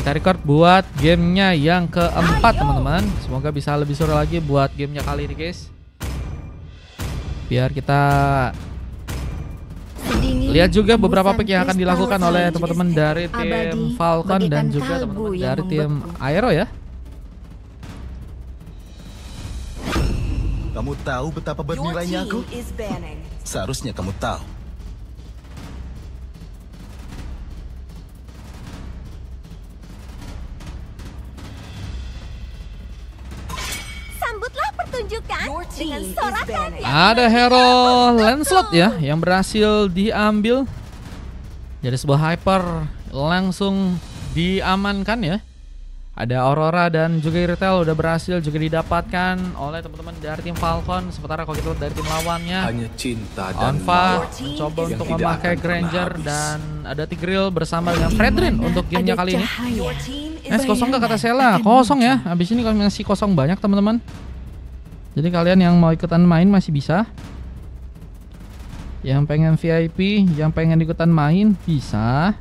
kita record buat gamenya yang keempat teman-teman. Semoga bisa lebih seru lagi buat gamenya kali ini guys. Biar kita lihat juga beberapa pick yang akan dilakukan oleh teman-teman dari tim Falcon dan juga teman-teman dari tim Aero ya. Kamu tahu betapa bernilainya aku? Seharusnya kamu tahu. Sambutlah pertunjukan dengan sorakan. Ada hero Lancelot ya yang berhasil diambil dari sebuah hyper, langsung diamankan ya. Ada Aurora dan juga Irtel udah berhasil juga didapatkan oleh teman-teman dari tim Falcon. Sementara kalau kita lihat dari tim lawannya, Hanya cinta dan Onfa mencoba untuk memakai Granger dan ada Tigreal bersama dengan Fredrin untuk gamenya kali ini. Kosong gak kata Sela? Kosong ya. Habis ini masih kosong banyak teman-teman. Jadi kalian yang mau ikutan main masih bisa. Yang pengen VIP, yang pengen ikutan main bisa.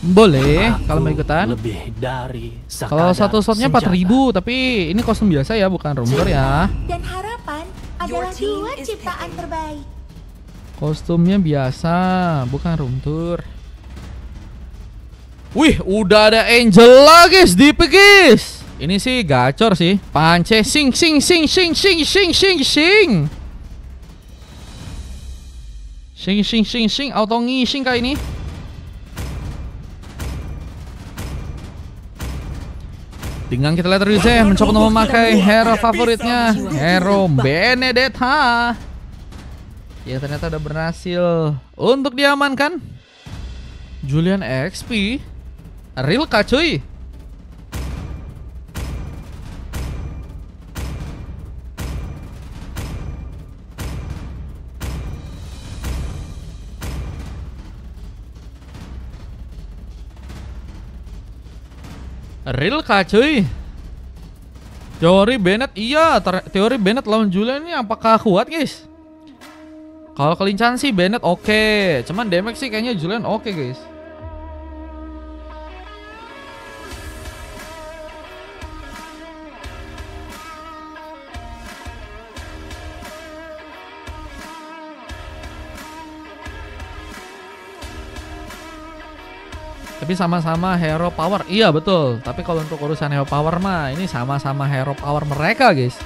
Boleh kalau mau ikutan. Lebih dari kalau satu slotnya 4.000, tapi ini kostum biasa ya, bukan room tour ya. Dan harapan adalah dua ciptaan terbaik. Kostumnya biasa, bukan room tour. Wih, udah ada Angela guys di pick guys. Ini sih gacor sih. Pance sing sing sing sing sing sing sing sing. Sing sing sing sing auto ngising kali ini. Dengan kita lihat Rize mencoba untuk memakai hero favoritnya, hero Benedetta. Ya ternyata udah berhasil untuk diamankan. Julian XP Rilka cuy. Rilka cuy. Teori Bennett, iya teori Bennett lawan Julian ini apakah kuat guys? Kalau kelincahan sih Bennett oke. Cuman damage sih kayaknya Julian oke guys. Tapi sama-sama hero power. Iya betul. Tapi kalau untuk urusan hero power mah ini sama-sama hero power mereka guys.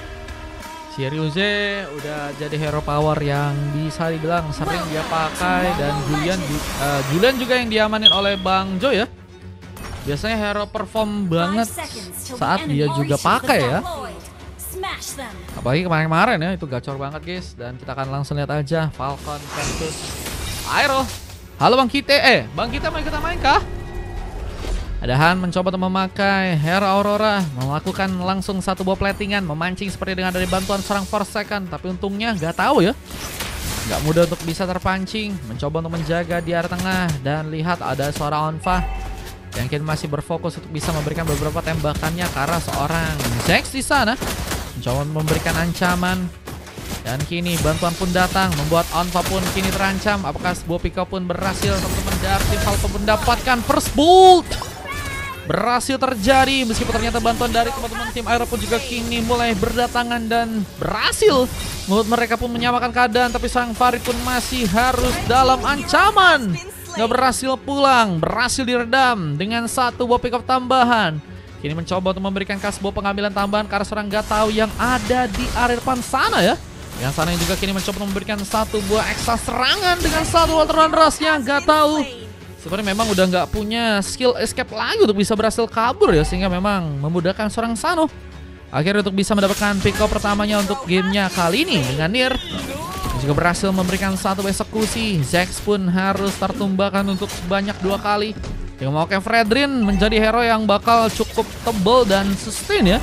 Si Ryuze udah jadi hero power yang bisa dibilang sering dia pakai. Dan Julian juga yang diamanin oleh Bang Jo ya. Biasanya hero perform banget saat dia juga pakai ya. Apalagi kemarin-kemarin ya, itu gacor banget guys. Dan kita akan langsung lihat aja Falcon versus Aero. Halo Bang Kite, Bang Kite mau ikutan main kah? Ada Han mencoba untuk memakai hero Aurora, melakukan langsung satu buah platingan, memancing seperti dengan dari bantuan seorang Forsaken. Tapi untungnya nggak tahu ya, nggak mudah untuk bisa terpancing. Mencoba untuk menjaga di area tengah dan lihat ada seorang Onfa yang kini masih berfokus untuk bisa memberikan beberapa tembakannya ke arah seorang Zex di sana. Mencoba memberikan ancaman. Dan kini bantuan pun datang, membuat Onfa pun kini terancam. Apakah sebuah pick up pun berhasil teman-teman dari tim Falcon mendapatkan first bolt? Berhasil terjadi meskipun ternyata bantuan dari teman-teman tim Aero pun juga kini mulai berdatangan dan berhasil. Menurut mereka pun menyamakan keadaan, tapi sang Farid pun masih harus dalam ancaman. Gak berhasil pulang, berhasil diredam dengan satu buah pick up tambahan. Kini mencoba untuk memberikan sebuah pengambilan tambahan karena seorang gak tahu yang ada di area depan sana ya. Yang sana yang juga kini mencoba memberikan satu buah ekstra serangan dengan satu Walter Rush yang gak tahu. Sebenarnya memang udah nggak punya skill escape lagi untuk bisa berhasil kabur ya, sehingga memang memudahkan seorang Sano akhirnya untuk bisa mendapatkan pick up pertamanya untuk gamenya kali ini dengan Nier. Juga berhasil memberikan satu eksekusi. Zex pun harus tertumbahkan untuk sebanyak 2 kali. Yang mau ke Fredrin menjadi hero yang bakal cukup tebal dan sustain ya,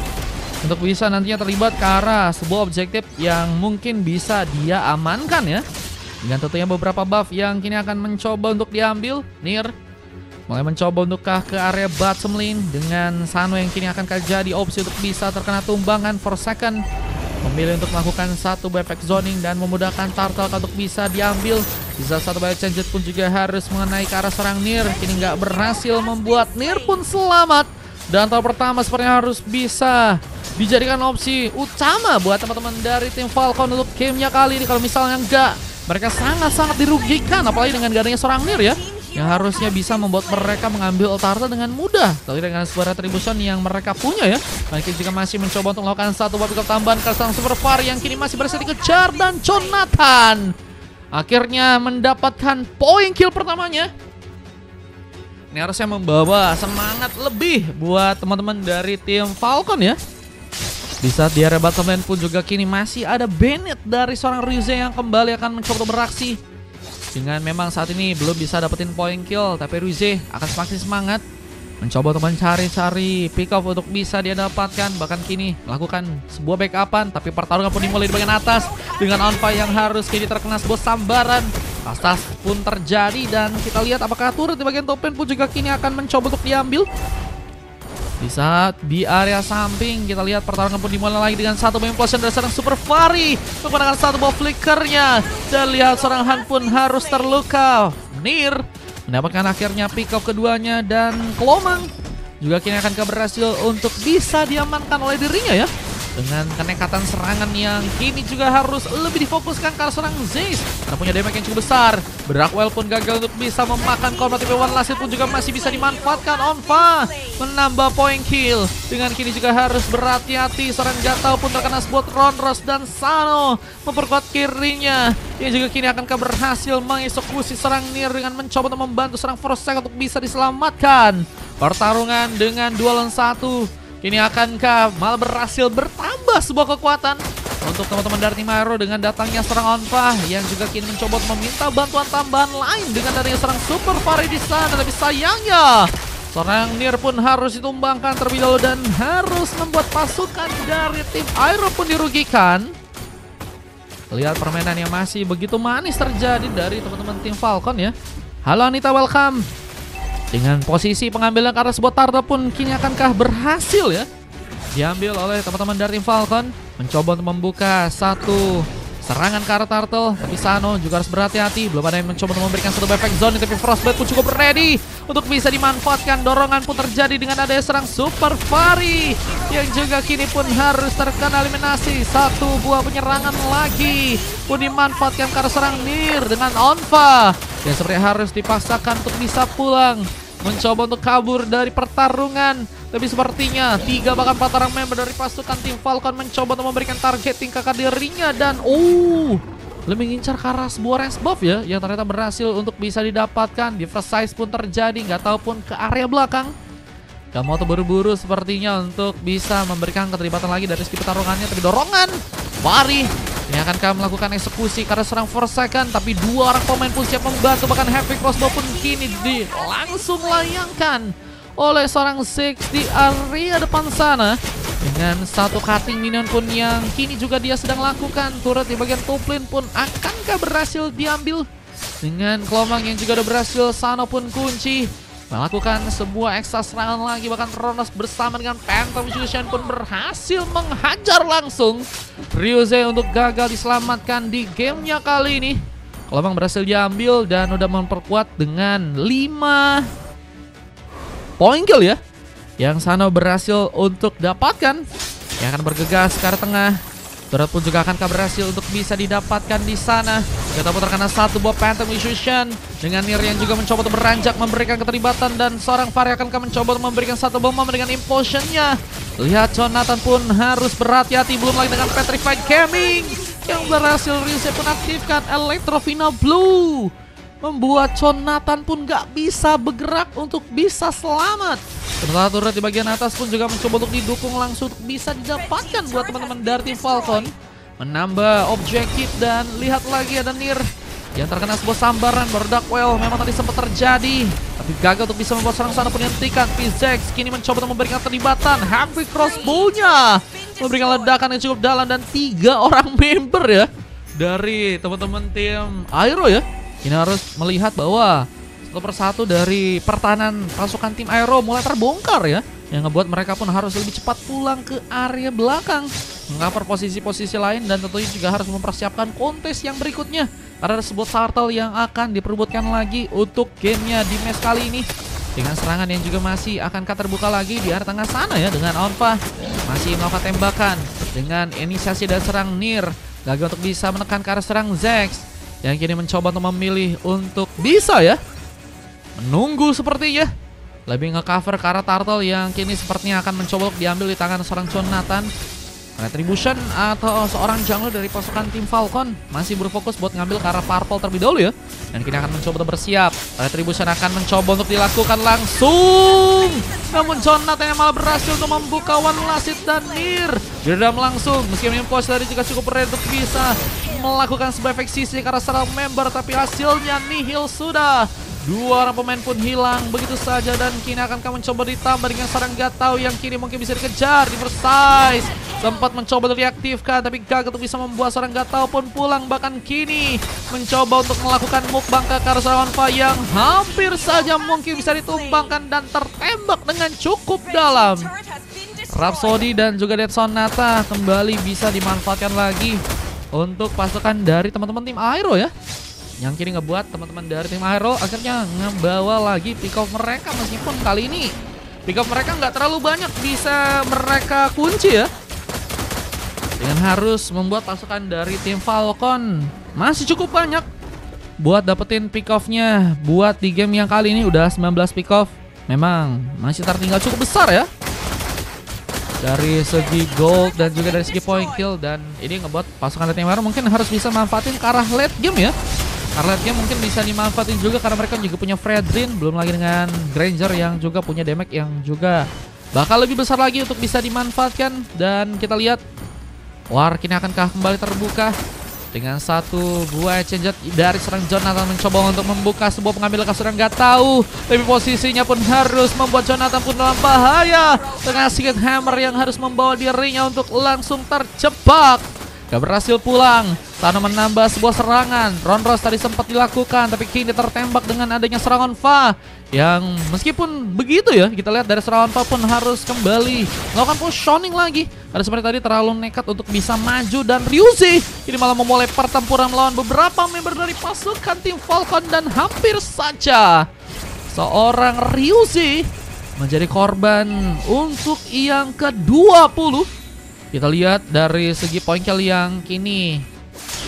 untuk bisa nantinya terlibat ke arah sebuah objektif yang mungkin bisa dia amankan ya. Dengan tentunya beberapa buff yang kini akan mencoba untuk diambil. Nier mulai mencoba untuk ke area bottom lane dengan Sano yang kini akan jadi opsi untuk bisa terkena tumbangan Forsaken. Memilih untuk melakukan satu efek zoning dan memudahkan Turtle untuk bisa diambil. Bisa satu banyak change pun juga harus mengenai ke arah serang Nier. Kini nggak berhasil membuat Nier pun selamat. Dan tower pertama sepertinya harus bisa dijadikan opsi utama buat teman-teman dari tim Falcon untuk gamenya kali ini. Kalau misalnya enggak, mereka sangat-sangat dirugikan, apalagi dengan gak adanya seorang Nier ya, yang harusnya bisa membuat mereka mengambil Ultarta dengan mudah. Tapi dengan sebuah retribution yang mereka punya ya, mungkin juga masih mencoba untuk melakukan satu buah pick-up tambahan ke sang Super Fari yang kini masih berhasil dikejar. Dan Jonathan akhirnya mendapatkan poin kill pertamanya. Ini harusnya membawa semangat lebih buat teman-teman dari tim Falcon ya. Di saat di area bottom lane pun juga kini masih ada Bennett dari seorang Ryuze yang kembali akan mencoba untuk beraksi. Dengan memang saat ini belum bisa dapetin point kill, tapi Ryuze akan semakin semangat mencoba untuk mencari-cari pick up untuk bisa dia dapatkan. Bahkan kini melakukan sebuah backupan, tapi pertarungan pun dimulai di bagian atas dengan Onfa yang harus kini terkena sebuah sambaran. Pastas pun terjadi dan kita lihat apakah turret di bagian top lane pun juga kini akan mencoba untuk diambil. Di saat di area samping kita lihat pertarungan pun dimulai lagi dengan satu implosion dari seorang Super Fari menggunakan satu buah flickernya. Dan lihat seorang Han pun harus terluka. Nier mendapatkan akhirnya pick up keduanya dan Kelomang juga kini akan berhasil untuk bisa diamankan oleh dirinya ya. Dengan kenekatan serangan yang kini juga harus lebih difokuskan ke seorang Zayce. Karena punya damage yang cukup besar. Brackwell pun gagal untuk bisa memakan Combat One Last Hit pun juga masih bisa dimanfaatkan. Onfa menambah point kill. Dengan kini juga harus berhati-hati. Seorang Gatau pun terkena sebuah Ronros dan Sano memperkuat kirinya. Yang juga kini akan berhasil mengeksekusi serang Nier dengan mencoba untuk membantu serang Forsaken untuk bisa diselamatkan. Pertarungan dengan 2 lawan 1. Kini akankah malah berhasil bertambah sebuah kekuatan untuk teman-teman dari tim Aero dengan datangnya serang Onfa yang juga kini mencoba meminta bantuan tambahan lain dengan adanya serang Super Fari di sana. Tapi sayangnya seorang Nier pun harus ditumbangkan terlebih dahulu dan harus membuat pasukan dari tim Aero pun dirugikan. Lihat permainan yang masih begitu manis terjadi dari teman-teman tim Falcon ya. Halo Anita, welcome. Dengan posisi pengambilan ke arah sebuah turtle pun kini akankah berhasil ya diambil oleh teman-teman dari tim Falcon. Mencoba untuk membuka satu serangan ke arah turtle, tapi Sano juga harus berhati-hati. Belum ada yang mencoba untuk memberikan satu efek zone, tapi Frostbite pun cukup ready untuk bisa dimanfaatkan. Dorongan pun terjadi dengan adanya serang Super Fari yang juga kini pun harus terkena eliminasi. Satu buah penyerangan lagi pun dimanfaatkan ke arah serang Nier dengan Onfa yang sepertinya harus dipaksakan untuk bisa pulang, mencoba untuk kabur dari pertarungan. Tapi sepertinya 3 bahkan 4 orang member dari pasukan tim Falcon mencoba untuk memberikan targeting ke dirinya. Dan lebih mengincar ke arah sebuah range buff ya, yang ternyata berhasil untuk bisa didapatkan. Different size pun terjadi, nggak tahu pun ke area belakang. Gak mau terburu-buru sepertinya untuk bisa memberikan keterlibatan lagi dari segi pertarungannya. Tapi dorongan Fari ini akankah melakukan eksekusi karena serang Forsaken, tapi 2 orang pemain pun siap membantu. Bahkan Heavy Crossbow pun kini langsung layangkan oleh seorang Six di area depan sana. Dengan satu cutting minion pun yang kini juga dia sedang lakukan. Turret di bagian top lane pun akankah berhasil diambil. Dengan Kelomang yang juga udah berhasil, Sano pun kunci melakukan sebuah ekstra serangan lagi. Bahkan Ronos bersama dengan Phantom Fusion pun berhasil menghajar langsung Ryuze untuk gagal diselamatkan di gamenya kali ini. Kelomang berhasil diambil dan udah memperkuat dengan 5 point kill ya, yang Sano berhasil untuk dapatkan. Yang akan bergegas ke arah tengah. Turret pun juga akan berhasil untuk bisa didapatkan di sana. Kita pun terkena satu buah Phantom Fusion dengan Nier yang juga mencoba untuk beranjak memberikan keterlibatan. Dan seorang Fari akan mencoba untuk memberikan satu bomba dengan implosionnya. Lihat Jonathan pun harus berhati-hati. Belum lagi dengan Petrified Gaming yang berhasil Ryuze pun aktifkan Electrovina Blue, membuat Jonathan pun gak bisa bergerak untuk bisa selamat. Sementara turret di bagian atas pun juga mencoba untuk didukung langsung untuk bisa didapatkan buat teman-teman dari tim Falcon. Menambah objektif dan lihat lagi ada Nier yang terkena sebuah sambaran. Darkwell memang tadi sempat terjadi, tapi gagal untuk bisa membuat serang sana pun dihentikan. Pizzex kini mencoba untuk memberikan terlibatan. Heavy Crossbow-nya memberikan ledakan yang cukup dalam dan 3 orang member ya dari teman-teman tim Aero ya. Ini harus melihat bahwa satu persatu dari pertahanan pasukan tim Aero mulai terbongkar ya, yang ngebuat mereka pun harus lebih cepat pulang ke area belakang, mengcover posisi-posisi lain, dan tentunya juga harus mempersiapkan kontes yang berikutnya. Karena ada sebuah turtle yang akan diperebutkan lagi untuk gamenya di match kali ini. Dengan serangan yang juga masih akankah terbuka lagi di arah tengah sana ya. Dengan Onfa masih melakukan tembakan. Dengan inisiasi dan serang Nir. Gagal untuk bisa menekan ke arah serang Zex. Yang kini mencoba untuk memilih untuk bisa ya menunggu sepertinya. Lebih nge-cover ke arah turtle yang kini sepertinya akan mencoba untuk diambil di tangan seorang Jonathan. Retribution atau seorang jungler dari pasukan tim Falcon masih berfokus buat ngambil ke arah purple terlebih dahulu ya. Dan kini akan mencoba untuk bersiap. Retribution akan mencoba untuk dilakukan langsung. Namun Jonathan yang malah berhasil untuk membuka One Lasit dan Nir. Diredam langsung. Meskipun impulse dari juga cukup rare untuk bisa melakukan sebuah efek sisi ke arah serang member. Tapi hasilnya nihil sudah. Dua orang pemain pun hilang begitu saja. Dan kini akan kamu mencoba ditambah dengan sarang gak tahu yang kini mungkin bisa dikejar. Diversize sempat mencoba untuk diaktifkan tapi gagal untuk bisa membuat seorang gak tahu pun pulang. Bahkan kini mencoba untuk melakukan mukbang ke arah serangan Onfa yang hampir saja mungkin bisa ditumbangkan dan tertembak dengan cukup dalam. Rhapsody dan juga Dead Sonata kembali bisa dimanfaatkan lagi untuk pasukan dari teman-teman tim Aero ya. Yang kini ngebuat teman-teman dari tim Aero akhirnya ngebawa lagi pick off mereka. Meskipun kali ini pick off mereka nggak terlalu banyak bisa mereka kunci ya. Dengan harus membuat pasukan dari tim Falcon masih cukup banyak buat dapetin pick off-nya. Buat di game yang kali ini udah 19 pick off. Memang masih tertinggal cukup besar ya. Dari segi gold dan juga dari segi point kill. Dan ini ngebuat pasukan dari tim Aero mungkin harus bisa manfaatin ke arah late game ya. Karena late game mungkin bisa dimanfaatin juga karena mereka juga punya Fredrin. Belum lagi dengan Granger yang juga punya damage yang juga bakal lebih besar lagi untuk bisa dimanfaatkan. Dan kita lihat War kini akankah kembali terbuka dengan satu buah exchange dari serang Jonathan mencoba untuk membuka sebuah pengambilan kasus yang nggak tahu. Tapi posisinya pun harus membuat Jonathan pun dalam bahaya dengan Secret Hammer yang harus membawa dirinya untuk langsung terjebak. Gak berhasil pulang. Tano menambah sebuah serangan. Ronros tadi sempat dilakukan tapi kini tertembak dengan adanya serangan Fa. Yang meskipun begitu ya, kita lihat dari serangan Fa pun harus kembali melakukan positioning lagi. Karena seperti tadi terlalu nekat untuk bisa maju. Dan Ryuzi ini malah memulai pertempuran melawan beberapa member dari pasukan tim Falcon. Dan hampir saja seorang Ryuzi menjadi korban untuk yang ke-20. Kita lihat dari segi point kill yang kini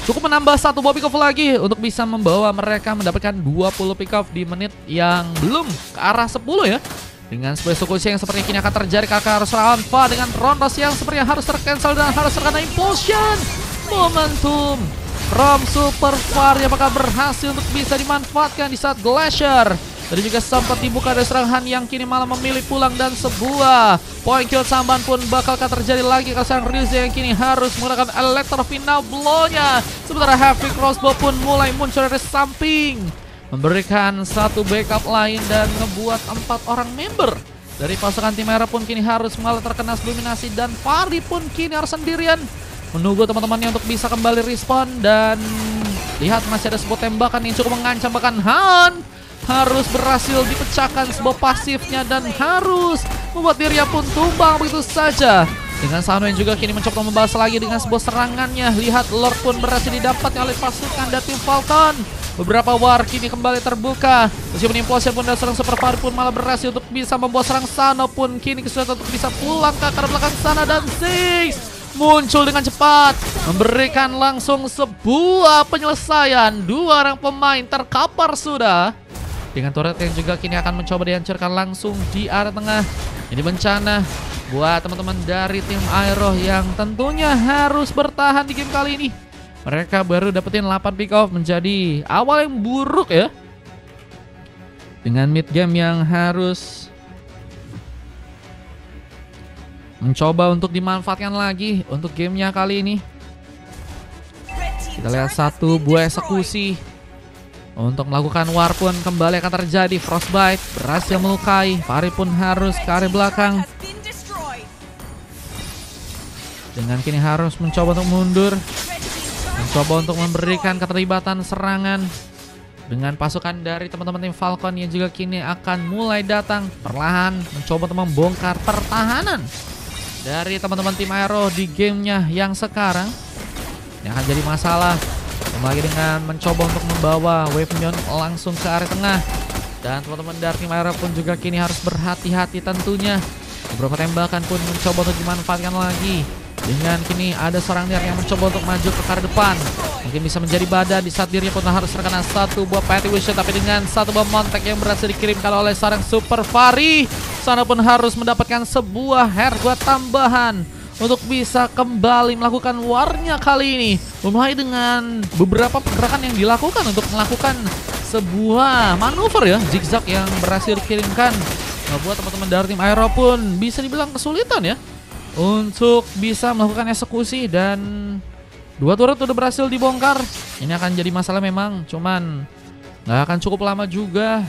cukup menambah satu buah pick off lagi untuk bisa membawa mereka mendapatkan 20 pick off di menit yang belum ke arah 10 ya. Dengan sebuah eksekusi yang sepertinya kini akan terjadi ke arah serangan Fa dengan Ronros yang sepertinya harus tercancel dan harus terkena impulsion. Momentum from Super Far apakah berhasil untuk bisa dimanfaatkan di saat Glacier. Tadi juga sempat dibuka dari serangan yang kini malah memilih pulang dan sebuah point kill samban pun bakalkah terjadi lagi ke seorang Ryuzi yang kini harus menggunakan Electrovina blow-nya. Sementara Heavy Crossbow pun mulai muncul dari samping, memberikan satu backup lain dan ngebuat 4 orang member dari pasukan tim merah pun kini harus malah terkena dominasi. Dan Fari pun kini harus sendirian menunggu teman-temannya untuk bisa kembali respawn. Dan lihat masih ada sebuah tembakan yang cukup mengancam, bahkan Han harus berhasil dipecahkan sebuah pasifnya dan harus membuat dirinya pun tumbang begitu saja. Dengan Sano yang juga kini mencoba membalas lagi dengan sebuah serangannya. Lihat Lord pun berhasil didapatkan oleh pasukan dari tim Falcon. Beberapa war kini kembali terbuka. Meskipun impulsion pun dan serang Super Far pun malah berhasil untuk bisa membawa serang Sano pun kini kesulitan untuk bisa pulang ke akar belakang sana. Dan Ziggs muncul dengan cepat, memberikan langsung sebuah penyelesaian. 2 orang pemain terkapar sudah. Dengan turret yang juga kini akan mencoba dihancurkan langsung di area tengah. Ini bencana buat teman-teman dari tim Aero yang tentunya harus bertahan di game kali ini. Mereka baru dapetin 8 pick off, menjadi awal yang buruk ya. Dengan mid game yang harus mencoba untuk dimanfaatkan lagi untuk gamenya kali ini. Kita lihat satu buah eksekusi untuk melakukan war pun kembali akan terjadi. Frostbite berhasil melukai. Fari pun harus ke area belakang. Dengan kini harus mencoba untuk mundur, mencoba untuk memberikan keterlibatan serangan dengan pasukan dari teman-teman tim Falcon yang juga kini akan mulai datang perlahan mencoba untuk membongkar pertahanan dari teman-teman tim Aero di gamenya yang sekarang. Yang akan jadi masalah Lagi dengan mencoba untuk membawa Wave Minion langsung ke area tengah. Dan teman-teman dari tim Aero pun juga kini harus berhati-hati tentunya. Beberapa tembakan pun mencoba untuk dimanfaatkan lagi. Dengan kini ada seorang Nier yang mencoba untuk maju ke arah depan. Mungkin bisa menjadi badan di saat dirinya pun harus terkena satu buah Petty Vision. Tapi dengan satu buah Montek yang berhasil dikirimkan oleh seorang Super Fari, sana pun harus mendapatkan sebuah Hergua tambahan untuk bisa kembali melakukan warnya kali ini. Memulai dengan beberapa pergerakan yang dilakukan untuk melakukan sebuah manuver ya, zigzag yang berhasil dikirimkan. Buat teman-teman dari tim Aero pun bisa dibilang kesulitan ya untuk bisa melakukan eksekusi. Dan dua turret udah berhasil dibongkar. Ini akan jadi masalah memang, cuman nggak akan cukup lama juga.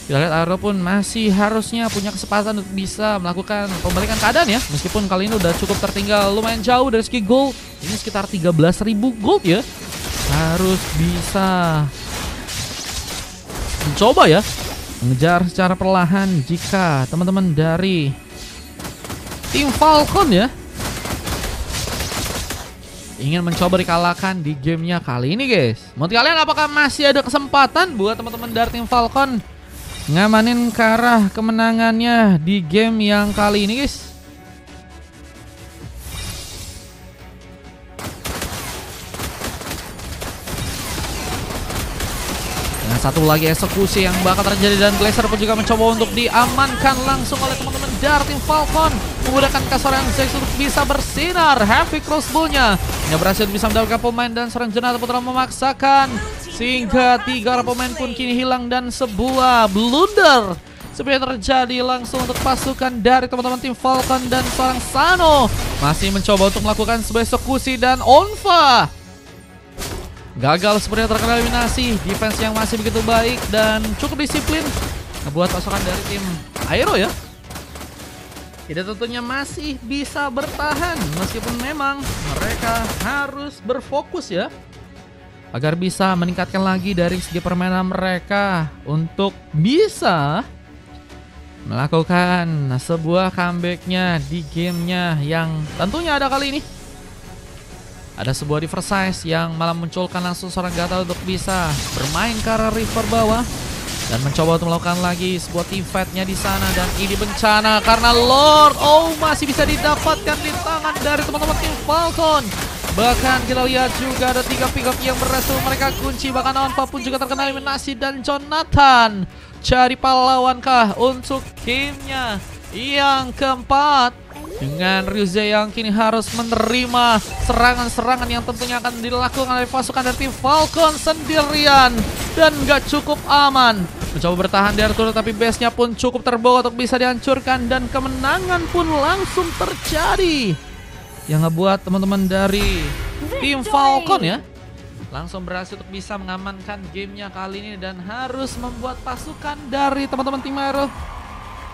Kita lihat Aero pun masih harusnya punya kesempatan untuk bisa melakukan pembalikan keadaan ya. Meskipun kali ini udah cukup tertinggal lumayan jauh dari segi gold. Ini sekitar 13.000 gold ya. Harus bisa mencoba ya mengejar secara perlahan jika teman-teman dari tim Falcon ya ingin mencoba dikalahkan di gamenya kali ini guys. Menurut kalian apakah masih ada kesempatan buat teman-teman dari tim Falcon ngamanin ke arah kemenangannya di game yang kali ini guys? Dengan satu lagi eksekusi yang bakal terjadi dan Glacier pun juga mencoba untuk diamankan langsung oleh teman-teman dari tim Falcon. Menggunakan kasaran Zex untuk bisa bersinar. Heavy crossbow-nya berhasil bisa mendapatkan pemain dan seorang Jonathan Putra memaksakan. Sehingga 3 orang pemain pun kini hilang dan sebuah blunder seperti yang terjadi langsung untuk pasukan dari teman-teman tim Falcon. Dan seorang Sano masih mencoba untuk melakukan sebuah eksekusi dan Onfa gagal seperti yang terkena eliminasi. Defense yang masih begitu baik dan cukup disiplin ngebuat pasukan dari tim Aero ya tidak tentunya masih bisa bertahan, meskipun memang mereka harus berfokus ya agar bisa meningkatkan lagi dari segi permainan mereka untuk bisa melakukan sebuah comebacknya di gamenya yang tentunya ada kali ini. Ada sebuah reverse yang malah munculkan langsung seorang Gata untuk bisa bermain ke arah river bawah dan mencoba untuk melakukan lagi sebuah team fight-nya di sana. Dan ini bencana karena Lord masih bisa didapatkan di tangan dari teman-teman tim Falcon. Bahkan kita lihat juga ada 3 pick up yang berhasil mereka kunci. Bahkan Onfa pun juga terkena eliminasi. Dan Jonathan cari pahlawankah untuk gamenya yang keempat, dengan Ryuze yang kini harus menerima serangan-serangan yang tentunya akan dilakukan oleh pasukan dari tim Falcon sendirian. Dan gak cukup aman, mencoba bertahan di Arthur, tapi base-nya pun cukup terbawa untuk bisa dihancurkan. Dan kemenangan pun langsung terjadi, yang ngebuat teman-teman dari tim Falcon ya langsung berhasil untuk bisa mengamankan gamenya kali ini. Dan harus membuat pasukan dari teman-teman tim Aero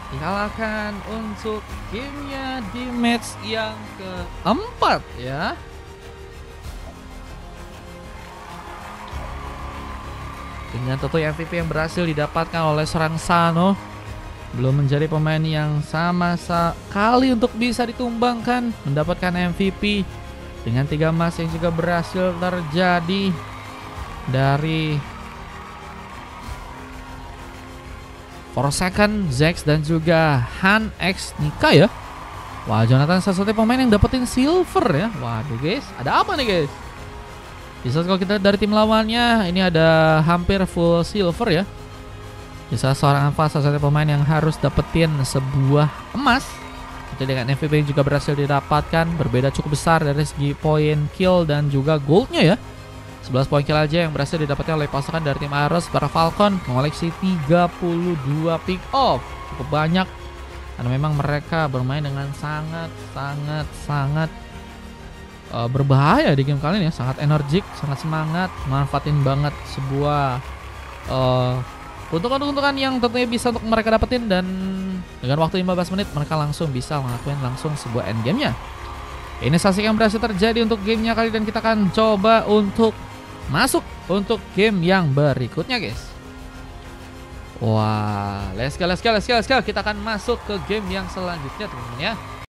dikalahkan untuk gamenya di match yang keempat ya. Dengan tentu MVP yang berhasil didapatkan oleh seorang Sano, belum menjadi pemain yang sama sekali untuk bisa ditumbangkan mendapatkan MVP. Dengan 3 emas yang juga berhasil terjadi dari Forsaken, Zex dan juga Han X Nika ya. Wah, Jonathan satu-satunya pemain yang dapetin silver ya. Waduh guys, ada apa nih guys? Bisa kalau kita dari tim lawannya ini ada hampir full silver ya. Bisa seorang Alpha satu-satunya pemain yang harus dapetin sebuah emas. Jadi dengan MVP yang juga berhasil didapatkan, berbeda cukup besar dari segi poin kill dan juga goldnya ya. 11 poin kill aja yang berhasil didapatkan oleh pasukan dari tim Aero. Para Falcon mengoleksi 32 pick off, cukup banyak karena memang mereka bermain dengan sangat berbahaya di game kali ini ya. Sangat energik, sangat semangat, manfaatin banget sebuah keuntungan-keuntungan yang tentunya bisa untuk mereka dapetin. Dan dengan waktu 15 menit mereka langsung bisa ngelakuin langsung sebuah endgame-nya. Ini sasi yang berhasil terjadi untuk gamenya kali, dan kita akan coba untuk masuk untuk game yang berikutnya guys. Wah, let's go. Kita akan masuk ke game yang selanjutnya teman-teman ya.